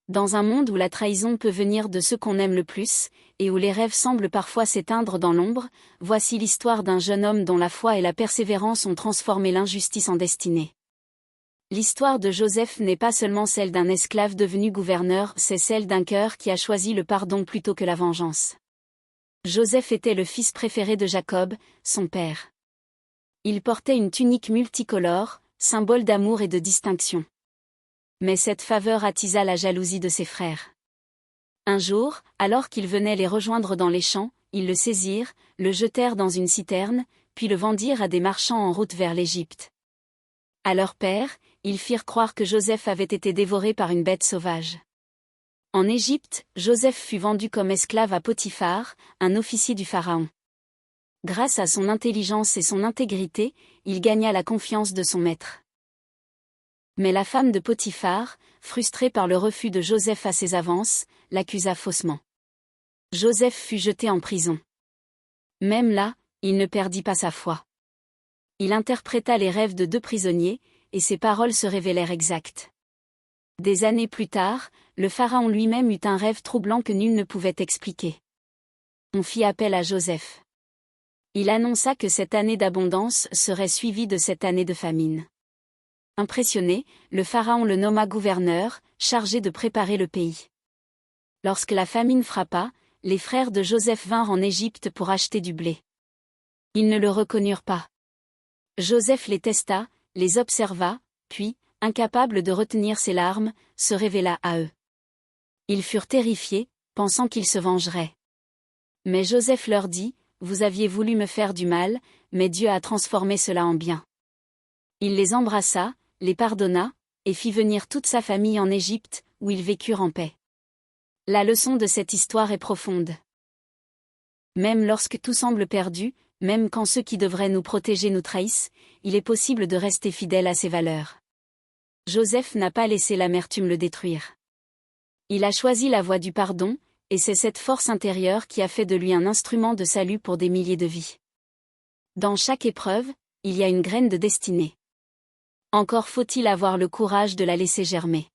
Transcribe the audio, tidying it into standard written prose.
Dans un monde où la trahison peut venir de ceux qu'on aime le plus, et où les rêves semblent parfois s'éteindre dans l'ombre, voici l'histoire d'un jeune homme dont la foi et la persévérance ont transformé l'injustice en destinée. L'histoire de Joseph n'est pas seulement celle d'un esclave devenu gouverneur, c'est celle d'un cœur qui a choisi le pardon plutôt que la vengeance. Joseph était le fils préféré de Jacob, son père. Il portait une tunique multicolore, symbole d'amour et de distinction. Mais cette faveur attisa la jalousie de ses frères. Un jour, alors qu'ils venaient les rejoindre dans les champs, ils le saisirent, le jetèrent dans une citerne, puis le vendirent à des marchands en route vers l'Égypte. À leur père, ils firent croire que Joseph avait été dévoré par une bête sauvage. En Égypte, Joseph fut vendu comme esclave à Potiphar, un officier du Pharaon. Grâce à son intelligence et son intégrité, il gagna la confiance de son maître. Mais la femme de Potiphar, frustrée par le refus de Joseph à ses avances, l'accusa faussement. Joseph fut jeté en prison. Même là, il ne perdit pas sa foi. Il interpréta les rêves de 2 prisonniers, et ses paroles se révélèrent exactes. Des années plus tard, le Pharaon lui-même eut un rêve troublant que nul ne pouvait expliquer. On fit appel à Joseph. Il annonça que cette année d'abondance serait suivie de cette année de famine. Impressionné, le Pharaon le nomma gouverneur, chargé de préparer le pays. Lorsque la famine frappa, les frères de Joseph vinrent en Égypte pour acheter du blé. Ils ne le reconnurent pas. Joseph les testa, les observa, puis, incapable de retenir ses larmes, se révéla à eux. Ils furent terrifiés, pensant qu'il se vengerait. Mais Joseph leur dit, « Vous aviez voulu me faire du mal, mais Dieu a transformé cela en bien. » Il les embrassa, les pardonna, et fit venir toute sa famille en Égypte, où ils vécurent en paix. La leçon de cette histoire est profonde. Même lorsque tout semble perdu, même quand ceux qui devraient nous protéger nous trahissent, il est possible de rester fidèle à ses valeurs. Joseph n'a pas laissé l'amertume le détruire. Il a choisi la voie du pardon, et c'est cette force intérieure qui a fait de lui un instrument de salut pour des milliers de vies. Dans chaque épreuve, il y a une graine de destinée. Encore faut-il avoir le courage de la laisser germer.